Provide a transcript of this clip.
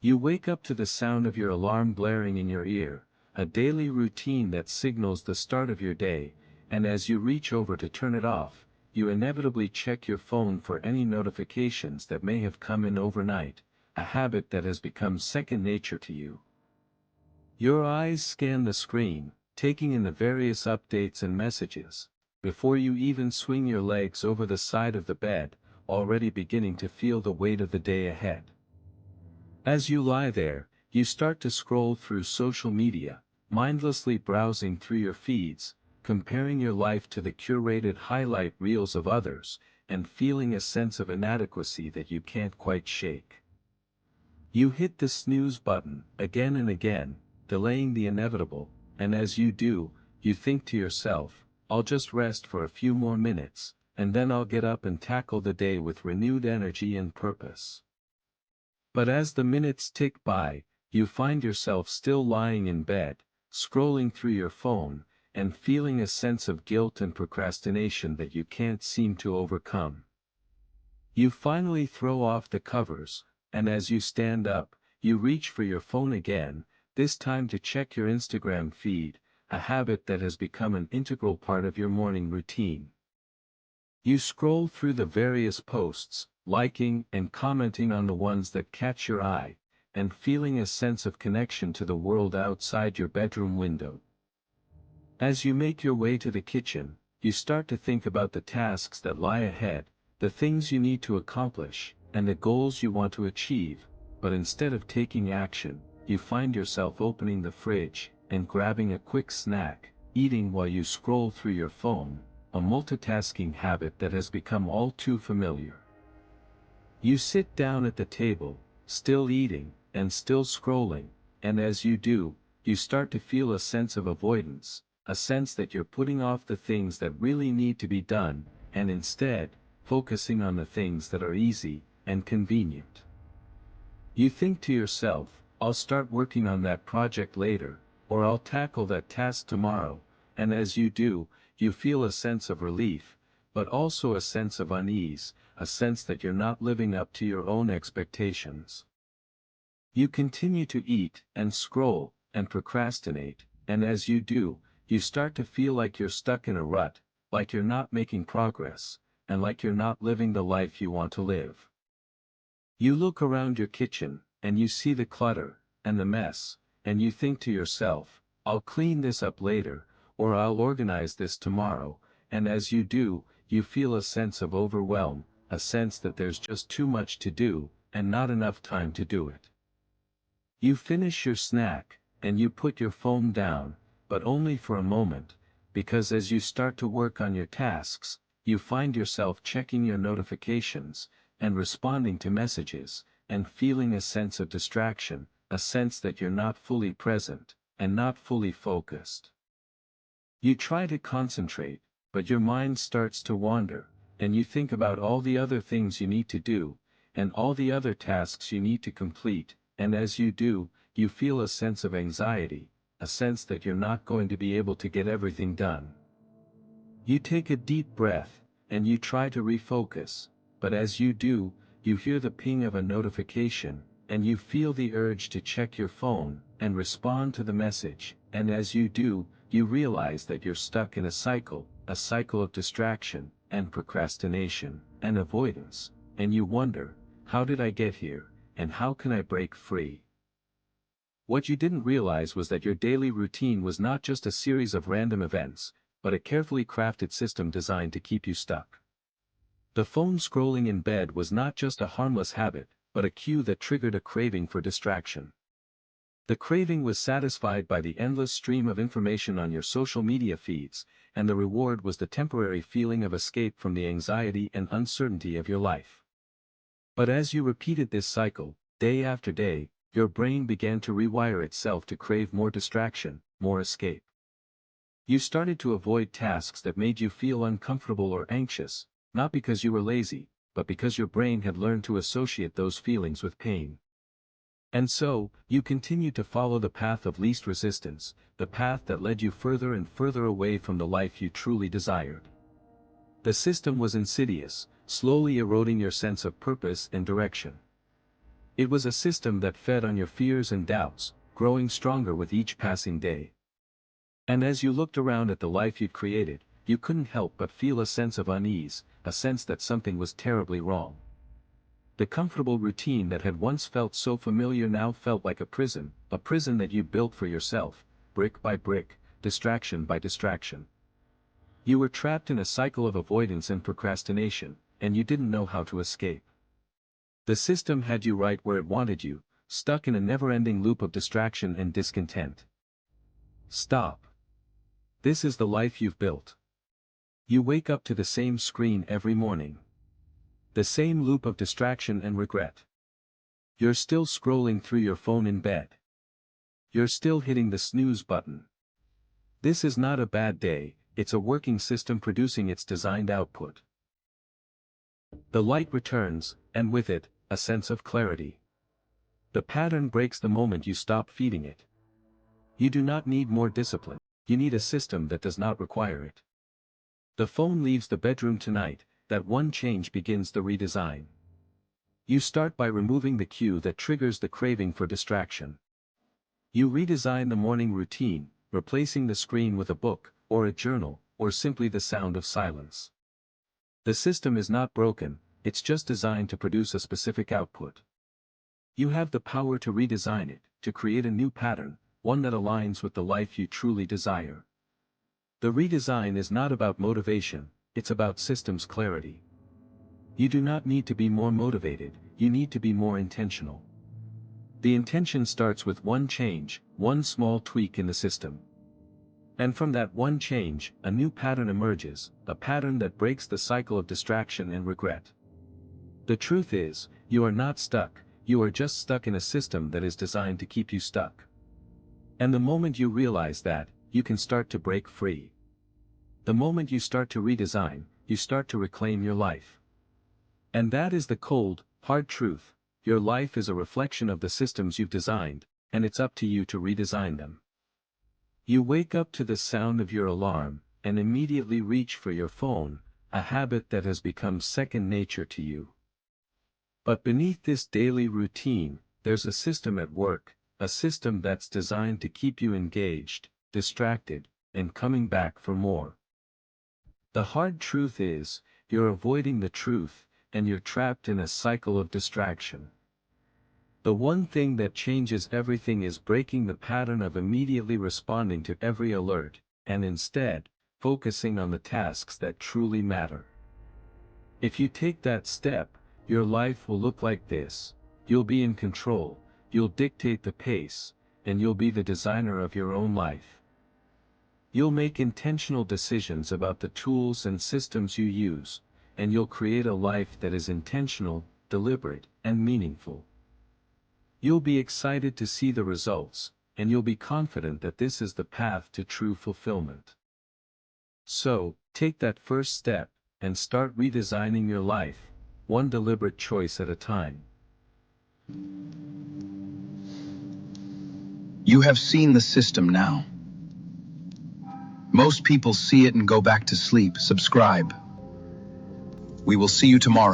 You wake up to the sound of your alarm blaring in your ear, a daily routine that signals the start of your day, and as you reach over to turn it off, you inevitably check your phone for any notifications that may have come in overnight, a habit that has become second nature to you. Your eyes scan the screen, taking in the various updates and messages, before you even swing your legs over the side of the bed, already beginning to feel the weight of the day ahead. As you lie there, you start to scroll through social media, mindlessly browsing through your feeds, comparing your life to the curated highlight reels of others, and feeling a sense of inadequacy that you can't quite shake. You hit the snooze button again and again, delaying the inevitable, and as you do, you think to yourself, I'll just rest for a few more minutes, and then I'll get up and tackle the day with renewed energy and purpose. But as the minutes tick by, you find yourself still lying in bed, scrolling through your phone, and feeling a sense of guilt and procrastination that you can't seem to overcome. You finally throw off the covers, and as you stand up, you reach for your phone again, this time to check your Instagram feed, a habit that has become an integral part of your morning routine. You scroll through the various posts, liking and commenting on the ones that catch your eye, and feeling a sense of connection to the world outside your bedroom window. As you make your way to the kitchen, you start to think about the tasks that lie ahead, the things you need to accomplish, and the goals you want to achieve, but instead of taking action, you find yourself opening the fridge and grabbing a quick snack, eating while you scroll through your phone, a multitasking habit that has become all too familiar. You sit down at the table, still eating, and still scrolling, and as you do, you start to feel a sense of avoidance, a sense that you're putting off the things that really need to be done, and instead, focusing on the things that are easy and convenient. You think to yourself, I'll start working on that project later, or I'll tackle that task tomorrow, and as you do, you feel a sense of relief, but also a sense of unease, a sense that you're not living up to your own expectations. You continue to eat and scroll and procrastinate, and as you do, you start to feel like you're stuck in a rut, like you're not making progress, and like you're not living the life you want to live. You look around your kitchen, and you see the clutter and the mess, and you think to yourself, I'll clean this up later, or I'll organize this tomorrow, and as you do, you feel a sense of overwhelm, a sense that there's just too much to do, and not enough time to do it. You finish your snack, and you put your phone down, but only for a moment, because as you start to work on your tasks, you find yourself checking your notifications, and responding to messages, and feeling a sense of distraction, a sense that you're not fully present, and not fully focused. You try to concentrate, but your mind starts to wander, and you think about all the other things you need to do, and all the other tasks you need to complete, and as you do, you feel a sense of anxiety, a sense that you're not going to be able to get everything done. You take a deep breath, and you try to refocus, but as you do, you hear the ping of a notification, and you feel the urge to check your phone and respond to the message, and as you do, you realize that you're stuck in a cycle of distraction, and procrastination, and avoidance, and you wonder, how did I get here, and how can I break free? What you didn't realize was that your daily routine was not just a series of random events, but a carefully crafted system designed to keep you stuck. The phone scrolling in bed was not just a harmless habit, but a cue that triggered a craving for distraction. The craving was satisfied by the endless stream of information on your social media feeds, and the reward was the temporary feeling of escape from the anxiety and uncertainty of your life. But as you repeated this cycle, day after day, your brain began to rewire itself to crave more distraction, more escape. You started to avoid tasks that made you feel uncomfortable or anxious, not because you were lazy, but because your brain had learned to associate those feelings with pain. And so, you continued to follow the path of least resistance, the path that led you further and further away from the life you truly desired. The system was insidious, slowly eroding your sense of purpose and direction. It was a system that fed on your fears and doubts, growing stronger with each passing day. And as you looked around at the life you'd created, you couldn't help but feel a sense of unease, a sense that something was terribly wrong. The comfortable routine that had once felt so familiar now felt like a prison that you built for yourself, brick by brick, distraction by distraction. You were trapped in a cycle of avoidance and procrastination, and you didn't know how to escape. The system had you right where it wanted you, stuck in a never-ending loop of distraction and discontent. Stop. This is the life you've built. You wake up to the same screen every morning. The same loop of distraction and regret. You're still scrolling through your phone in bed. You're still hitting the snooze button. This is not a bad day, it's a working system producing its designed output. The light returns, and with it, a sense of clarity. The pattern breaks the moment you stop feeding it. You do not need more discipline, you need a system that does not require it. The phone leaves the bedroom tonight, that one change begins the redesign. You start by removing the cue that triggers the craving for distraction. You redesign the morning routine, replacing the screen with a book, or a journal, or simply the sound of silence. The system is not broken, it's just designed to produce a specific output. You have the power to redesign it, to create a new pattern, one that aligns with the life you truly desire. The redesign is not about motivation, it's about systems clarity. You do not need to be more motivated, you need to be more intentional. The intention starts with one change, one small tweak in the system. And from that one change, a new pattern emerges, a pattern that breaks the cycle of distraction and regret. The truth is, you are not stuck, you are just stuck in a system that is designed to keep you stuck. And the moment you realize that, you can start to break free. The moment you start to redesign, you start to reclaim your life. And that is the cold, hard truth. Your life is a reflection of the systems you've designed, and it's up to you to redesign them. You wake up to the sound of your alarm, and immediately reach for your phone, a habit that has become second nature to you. But beneath this daily routine, there's a system at work, a system that's designed to keep you engaged, distracted, and coming back for more. The hard truth is, you're avoiding the truth, and you're trapped in a cycle of distraction. The one thing that changes everything is breaking the pattern of immediately responding to every alert, and instead, focusing on the tasks that truly matter. If you take that step, your life will look like this. You'll be in control, you'll dictate the pace, and you'll be the designer of your own life. You'll make intentional decisions about the tools and systems you use, and you'll create a life that is intentional, deliberate, and meaningful. You'll be excited to see the results, and you'll be confident that this is the path to true fulfillment. So, take that first step, and start redesigning your life, one deliberate choice at a time. You have seen the system now. Most people see it and go back to sleep. Subscribe. We will see you tomorrow.